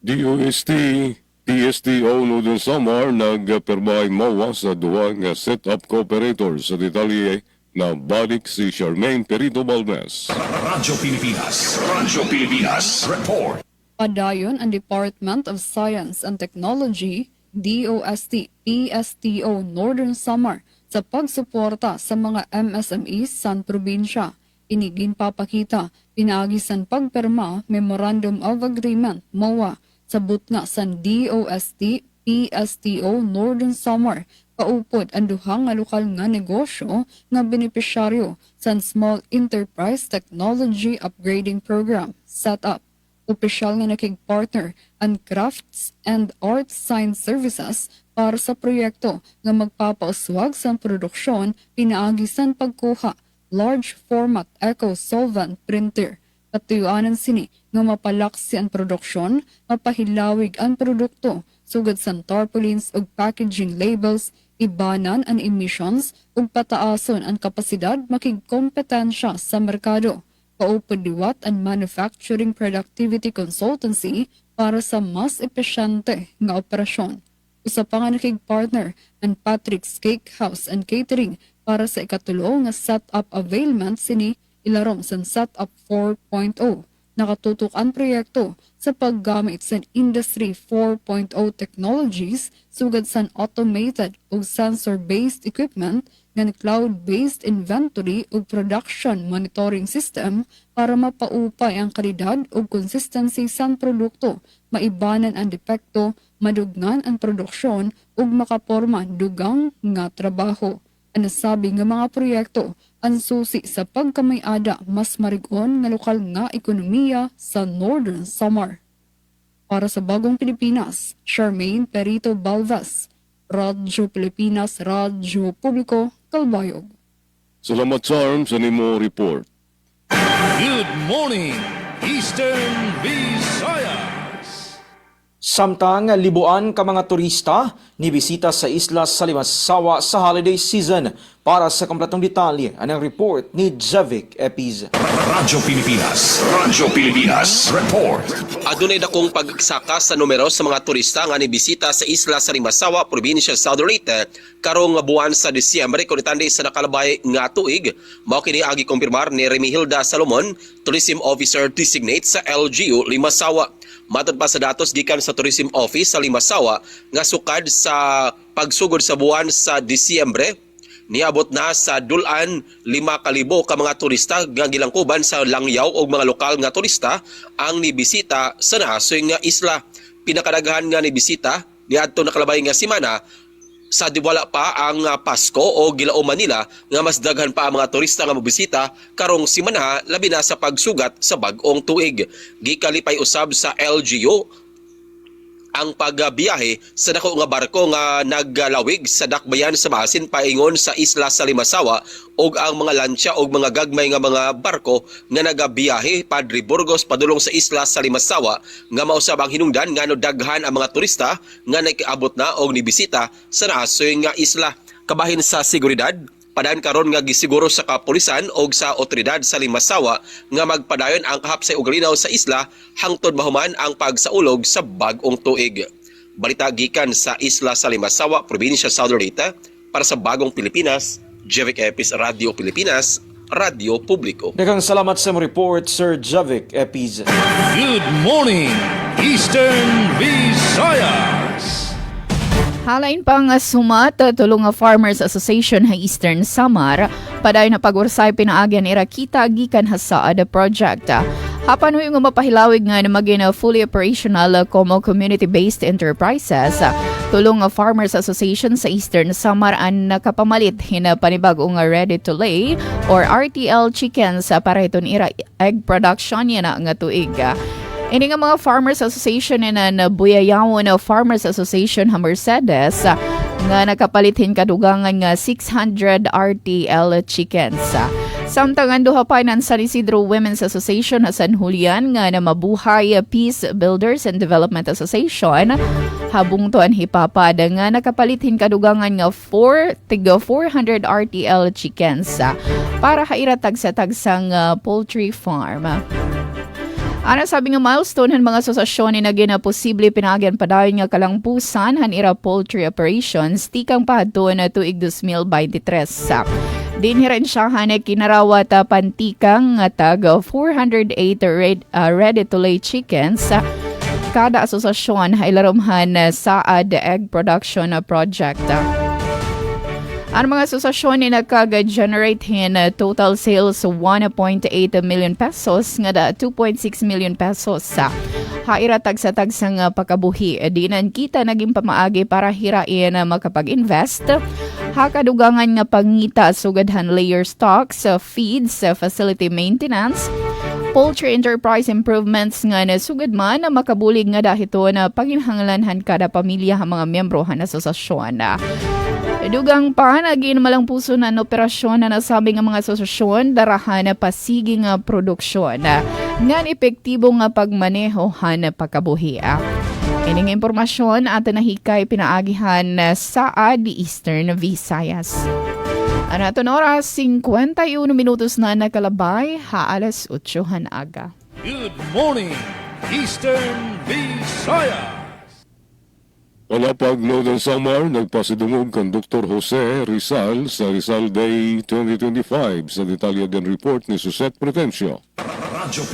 DOST, PSTO Northern Samar nagpermay mawa sa duwa nga set-up cooperators sa detalye na balik si Charmaine Perito Balmes. Radyo Pilipinas, report. Padayon ang Department of Science and Technology, DOST, PSTO Northern Samar sa pagsuporta sa mga MSMEs sa probinsya. Inigin papakita, pinagisan pagperma Memorandum of Agreement, MOA, sa butna sa DOST, PSTO Northern Samar, kaupod ang duhang nga lokal nga negosyo nga benepisyaryo sa Small Enterprise Technology Upgrading Program, SETUP. Opisyal nga nakig-partner ang Crafts and Arts Science Services para sa proyekto nga magpapauswag sa produksyon pinaagisan pagkuha large format eco solvent printer. Katuyuanan sini nga mapalaksi ang produksyon, mapahilawig ang produkto sugad sa tarpaulins ug packaging labels, ibanan ang emissions ug pataason ang kapasidad makigkompetensya sa merkado. Paupadiwat ang Manufacturing Productivity Consultancy para sa mas epesyente nga operasyon. Usa pa nga nakig-partner ang Patrick's Cakehouse and Catering para sa ikatulo nga set-up availment sini ilarong sa Setup 4.0. Nakatutok ang proyekto sa paggamit sa Industry 4.0 technologies sugad sa automated o sensor-based equipment ng cloud-based inventory o production monitoring system para mapaupay ang kalidad o consistency sa produkto, maibanan ang depekto, madugnan ang produksyon ug makaporma dugang nga trabaho. Ang nasabi nga mga proyekto ang susi sa pagkamayada mas marigon nga lokal nga ekonomiya sa Northern Samar. Para sa Bagong Pilipinas, Charmaine Perito Balvas, Radyo Pilipinas, Radyo Publiko, Kalbayog. Salamat Charm sa nimo report. Good morning, Eastern Visayas. Samtang libuan ka mga turista nibisita sa isla sa Limasawa sa holiday season. Para sa kompletong detalye, anong report ni Javic Epiz. Radyo Pilipinas, report. Adunay dakong pagsaka sa numero sa mga turista nga nibisita sa isla sa Limasawa, probinsya sa Southern Leyte karong buwan sa Disyembre kung itandi sa nakalabay nga tuig. Mao kini agi kumpirmar ni Remihilda Salomon, Tourism Officer Designate sa LGU Limasawa. Matod pa sa datos gikan sa Tourism Office sa Limasawa nga sukad sa pagsugod sa buwan sa Disyembre, niabot na sa dulan 5,000 ka mga turista nga gilangkuban sa langyaw o mga lokal nga turista ang nibisita sa nahasoy nga isla. Pinakadaghan nga nibisita niadto nakalabay nga semana sa diwala pa ang Pasko o Gilao Manila nga mas daghan pa ang mga turista nga mobisita karong semana labi na sa pagsugat sa bag-ong tuig. Gikalipay usab sa LGU ang pagbiyahe sa dako nga barko nga naggalawig sa dakbayan sa Maasin paingon sa isla sa Limasawa ug ang mga lansya ug mga gagmay nga mga barko nga nagabiyahe Padre Burgos padulong sa isla sa Limasawa nga mausab ang hinungdan ngano daghan ang mga turista nga nakiabot na og nibisita sa nahasoy nga isla. Kabahin sa seguridad, padaan karon nga gisiguro sa kapulisan o sa otoridad sa Limasawa nga magpadayon ang kahapsay ug linaw sa isla hangtod mahuman ang pagsaulog sa bag-ong tuig. Balita gikan sa isla sa Limasawa, probinsya Southern Leyte, Para sa Bagong Pilipinas, Jevic Epis, Radio Pilipinas, Radio Publiko. Daghang salamat sa mo report, Sir Javic Epiz. Good morning, Eastern Visayas. Halain pang sumat tulong nga Farmers Association ha Eastern Samar paday na pag-ursay pinaagyan ira kita gikan ha saad project. Hapan nga mapahilawig nga na maging fully operational como community-based enterprises. Tulong nga Farmers Association sa Eastern Samar ang nakapamalit hina panibagong ready to lay or RTL chickens para iton ira egg production yan nga tuig. Ini nga mga Farmers Association na nabuyayawon na Farmers Association ha Mercedes nga nakapalitin kadugangan nga 600 RTL chickens. Samtang duha pa ng San Isidro Women's Association sa San Julian nga na Mabuhay Peace Builders and Development Association habung tuan hipapad nga nakapalitin kadugangan nga 400 RTL chickens para hairatag sa tagsang poultry farm. Ana sabi nga milestone han mga asosasyon ni naging na posible pinaagyan padayon nga kalangpusan han ira poultry operations tikang pahadton na tuig 2023. Dinhiran siya han kinarawat pantikang nga tag 408 ready-to-lay chickens kada asosasyon ay larumhan saad egg production project. Ang mga asosasyon ni nagkag-generate total sales 1.8 million pesos nga da 2.6 million pesos sa hairatag sa tagsang pagkabuhi. Dinan kita naging pamaagi para hirain makapag-invest. Hakadugangan nga pangita sugadhan layer stocks, feeds, facility maintenance, poultry enterprise improvements nga nasugad man na makabulig nga dahito na paginhanglanhan kada pamilya ang mga miyembro ng asosasyon. Dugang pa, naging malang puso na operasyon na nasabi ng mga asosasyon darahan na pasiging produksyon nga epektibo nga pagmaneho na pagkabuhi. Ining impormasyon at nahikay pinaagihan sa Eastern Visayas. Anaton oras, 51 minutos na nakalabay, alas 8 aga. Good morning, Eastern Visayas. Wala pag Northern Samar, nagpasidungog kan Dr. Jose Rizal sa Rizal Day 2025 sa detalye din report ni Susette Pretencio. Radyo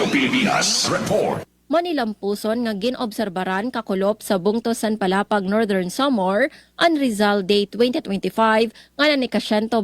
Pilipinas, report. Manilampuson nga ginobserbaran kakulop sa bungtos San Palapag Northern Samar ang Rizal Day 2025 nga na ni 129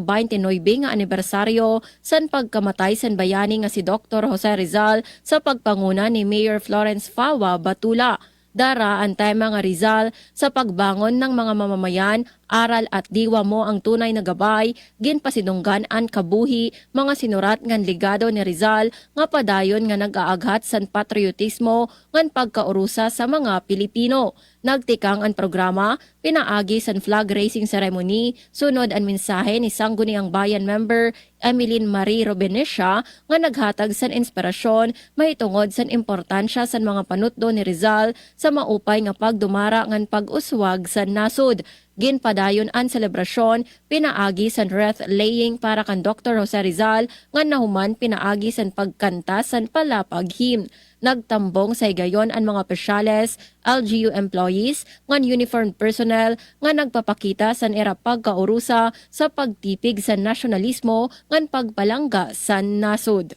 nga anibersaryo san pagkamatay san bayani nga si Dr. Jose Rizal sa pagpanguna ni Mayor Florence Fawa Batula. Dara ang tema nga Rizal sa pagbangon ng mga mamamayan, aral at diwa mo ang tunay na gabay, ginpasidunggan ang kabuhi, mga sinurat ngan ligado ni Rizal nga padayon nga nag-aaghat san patriotismo ngan pagkaurusa sa mga Pilipino. Nagtikang ang programa, pinaagi san flag raising ceremony, sunod ang mensahe ni Sangguniang Bayan member Emeline Marie Robenesha nga naghatag san inspirasyon mahitungod san importansya san mga panutdo ni Rizal sa maupay nga pagdumara ngan pag-uswag san nasud. Ginpadayon ang selebrasyon, pinaagi san wreath laying para kan Dr. Jose Rizal nga nahuman pinaagi san pagkanta san Palapag hymn. Nagtambong sa higayon ang mga opisyales, LGU employees, ngan uniformed personnel nga nagpapakita san era pagkaurusa sa pagtipig sa nasyonalismo ngan pagpalangga sa nasud.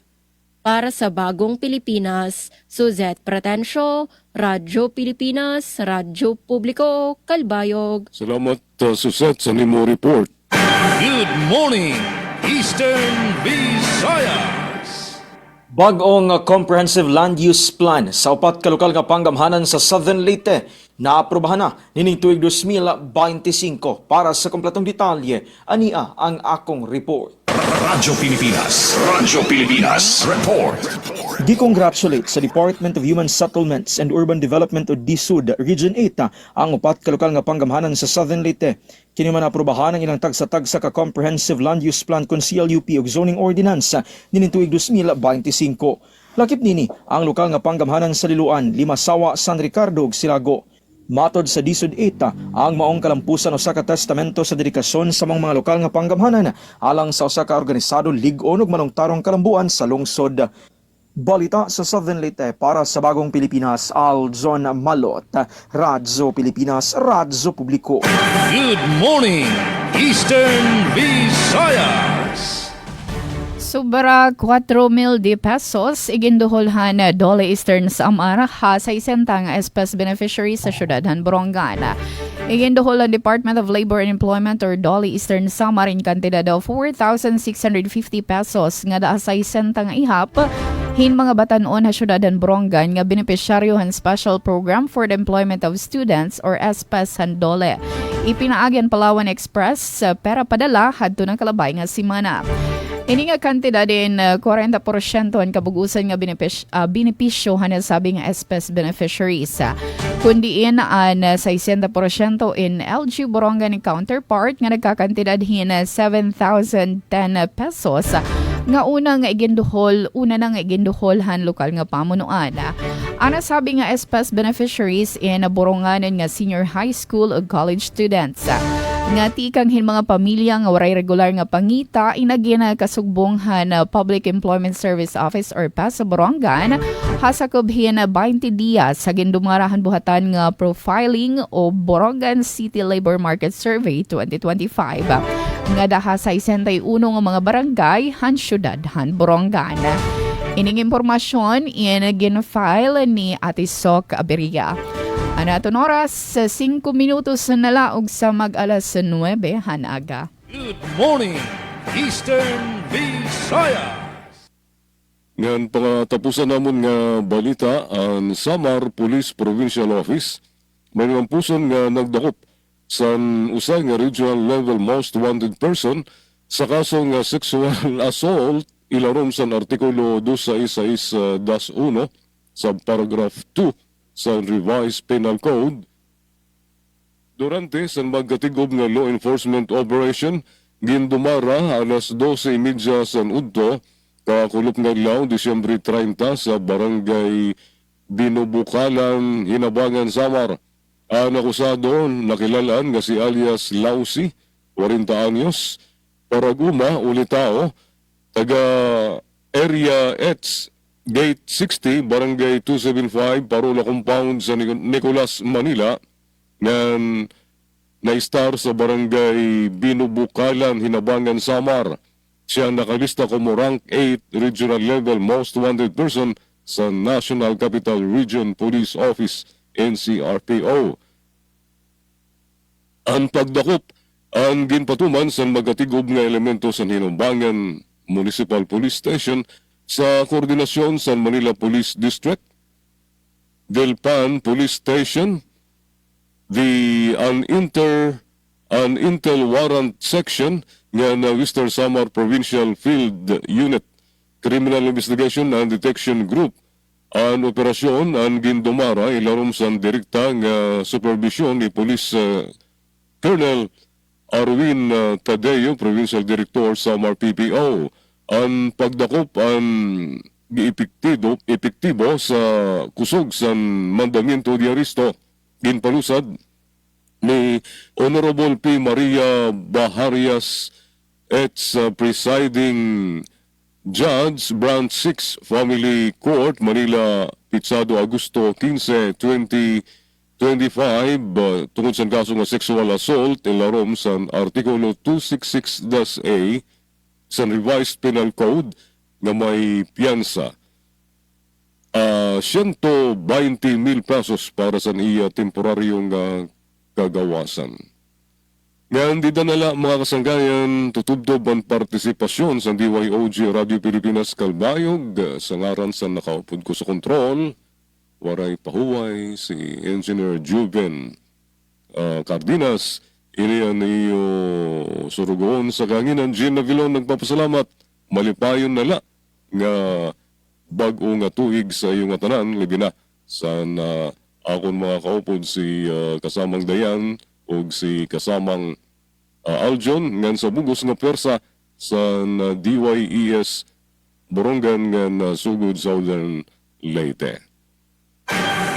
Para sa Bagong Pilipinas, Suzette Pretencio, Radyo Pilipinas, Radyo Publiko, Kalbayog. Salamat Susette sa nimo report. Good morning, Eastern Visayas. Bag-ong comprehensive land use plan sa upat ka lokal nga panggamhanan sa Southern Leyte naaprubahan na nining tuig 2025. Para sa kompletong detalye, ania ang akong report. Radyo Pilipinas, report. Gi-congratulate sa Department of Human Settlements and Urban Development o DSUD Region 8 ang upat ka lokal nga panggamhanan sa Southern Leyte. Kini man aprobahan ang ilang tagsa-tagsa ka Comprehensive Land Use Plan kon CLUP ug Zoning Ordinance nining tuig 2025. Lakip nini ang lokal nga panggamhanan sa Liloan, Limasawa, San Ricardo ug Silago. Matod sa DSUD 8, ang maong kalampusan usa ka testamento sa dedikasyon sa mga lokal nga panggamhanan alang sa usa ka organisado lig-on ug manungtarong kalambuan sa lungsod. Balita sa Southern Leyte para sa Bagong Pilipinas, Aljon Malot, Radyo Pilipinas, Radyo Publiko. Good morning, Eastern Visayas. Sobra 4,000 pesos iginduholhan na Dole Eastern Samar ha sa isentang SPS beneficiary sa syudad han Borongan. Iginduhol ang Department of Labor and Employment or Dole Eastern Samar in kantidad of 4,650 pesos nga daa sa isentang ihap hin mga batanon ha syudad han Borongan nga beneficiaryo han Special Program for the Employment of Students or SPS han Dole. Ipinaagyan Palawan Express pera padala hadto ng kalabay nga simana. Ini nga kantidad din 40% ang kabugusan nga benepisyo na sabi nga SPS beneficiaries. Kundi an 60% in LG Borongan counterpart nga nagkakantidad hin 7,010 pesos nga una na nga iginduhol han lokal nga pamunuan. Ana sabi nga SPS beneficiaries in Borongan nga senior high school ug college students. Nga tikang hin mga pamilya nga waray regular nga pangita inagina kasugbonghan Public Employment Service Office or PES sa Borongan hasakop hin 20 dias sa gindumarahan buhatan nga profiling o Borongan City Labor Market Survey 2025 nga daha sa 61 nga mga barangay han syudad han Borongan. Ining impormasyon ginfile ni Ate Sok Aberia. Anaton oras, 5 minutos na laog sa mag-alas 9 hanaga. Good morning, Eastern Visayas. Ngayon pangatapusan namon nga balita ang Samar Police Provincial Office may mampuson nga nagdakop sa usay nga regional level most wanted person sa kaso nga sexual assault ilarom sa Artikulo 266-1 sa paragraph 2 sa revised penal code. Durante sa magkatigob nga law enforcement operation, gindumara alas 12:30 sa udto, kakulop nga adlaw Disyembre 30 sa barangay Binubukalan, Hinabangan, Samar. Ang akusado nakilalaan nga si alias Lausi, 40 anyos, paraguma ulitao, taga Area H, Gate 60, Barangay 275, Parola Compound sa Nicolas, Manila, ng na-star sa Barangay Binubukalan, Hinabangan, Samar. Siya nakalista como rank 8 regional level most wanted person sa National Capital Region Police Office, NCRPO. Ang pagdakop ang ginpatuman sa magatigob nga elemento sa Hinabangan Municipal Police Station sa koordinasyon sa Manila Police District, Delpan Police Station, the Intel Warrant Section nga na Western Samar Provincial Field Unit, Criminal Investigation and Detection Group. Ang operasyon ang gindumara ilarom sa direkta nga supervision ni Police Colonel Arwin Tadeo, Provincial Director sa PPO. Ang pagdakop ang epektibo sa kusog sa mandamiento di aresto ginpalusad ni Honorable P. Maria Baharias at presiding Judge Branch 6 Family Court, Manila, Pitsado, Agosto 15, 2025 tungod sa kaso nga sexual assault ilarom sa Artikulo 266-A sa revised penal code nga may piyansa 120,000 pesos para sa iya temporaryong kagawasan. Ngayon, di danala mga kasanggayan, tutubdob ang partisipasyon sa DYOG Radio Pilipinas Kalbayog sa ngaran sa nakaupod ko sa kontrol, waray pahuway si Engineer Juven Cardenas. Iniyan iyo surugoon sa kanginan. Jean Navilon nagpapasalamat. Malipayon nala nga bag-o nga tuig sa iyong tanan. Libi na sa akon mga kaupod si kasamang Dayan o si kasamang Aljon ngan sa bugos nga pwersa sa DYES Borongan ngan sugod Southern Leyte.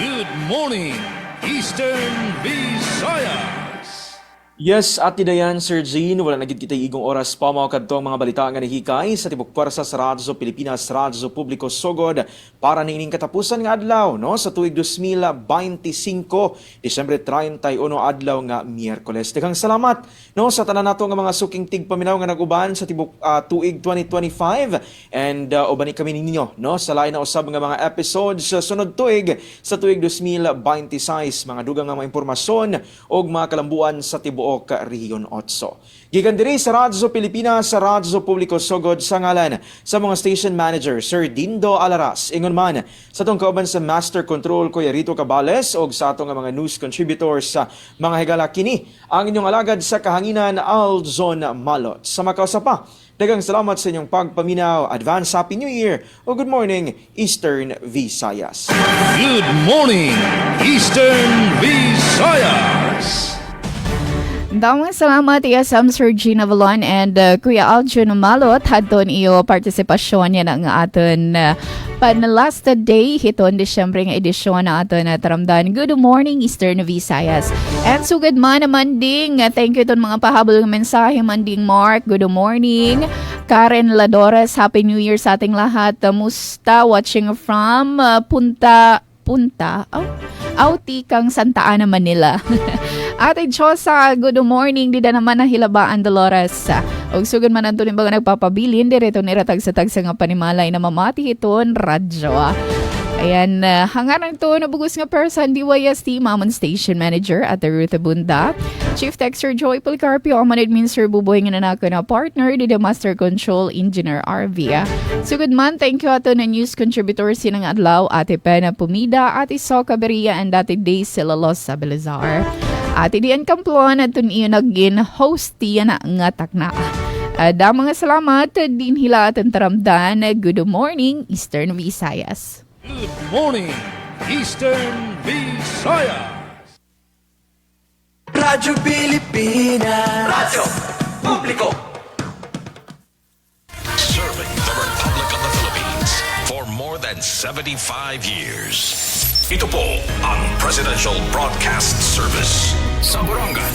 Good morning, Eastern Visayas. Yes, at dayan Sir Jean, wala nagid kita igong oras pa mao kadtong mga balita nga nahikay sa tibok pwersa sa Radyo Pilipinas, Radyo Publiko Sogod para niining katapusan nga adlaw no sa tuig 2025, Disyembre 31 adlaw nga Miyerkules. Daghang salamat no sa tanan nato nga mga suking tigpaminaw nga nag-uban sa tibok tuig 2025 and ubani kami ninyo no sa lain na usab nga mga episodes sa sunod tuig sa tuig 2026, mga dugang nga mga impormasyon og mga kalambuan sa tibok Rehiyon 8. Gikan diri sa Radyo Pilipinas, sa Radyo Publiko Sogod sa ngalan sa mga station manager Sir Dindo Alaras, ingon man sa tong kauban sa Master Control Kuya Rito Cabales og sa atong mga news contributors sa mga higala kini ang inyong alagad sa kahanginan Alzon Malot. Sa makausa pa, daghang salamat sa inyong pagpaminaw. Advance Happy New Year o good morning Eastern Visayas. Good morning, Eastern Visayas. Damang salamat Sam Sir Gina Valon and Kuya Aljon Malot hadton iyo partisipasyon yan ang aton last day hiton Disyembre nga edisyon na aton taramdan. Good morning Eastern Visayas. And sugad man naman ding thank you ton mga pahabol ng mensahe man ding Mark. Good morning. Karen Ladores, Happy New Year sa ating lahat. Musta watching from Auti kang Santa Ana, Manila. Ate Chosa, good morning. Di na naman nahilabaan, Dolores. Og sugod man ang tunin ba nagpapabilin, dirito niratag sa tagsa nga panimalay na mamati iton, radyo. Ayan, hangarang to nabugos nga person, DYST, Mamon Station Manager at Ruth Bunda. Chief Texter Joy Policarpio, Aman Administrator Buboy nga nanako na partner, di the Master Control Engineer RV. Sugod man, thank you ato na news contributors sinang adlaw, Ate Pena Pumida, Ate Soca Beria, and Ate Day Silalos sa Belazar. Ate Dian Kamplon at tun iyo naging host tiya na nga takna. Da mga salamat din hila at taramdan. Good morning, Eastern Visayas. Good morning, Eastern Visayas. Radyo Pilipinas, Radyo Publiko. Serving the Republic of the Philippines for more than 75 years. Ito po ang Presidential Broadcast Service sa Borongan.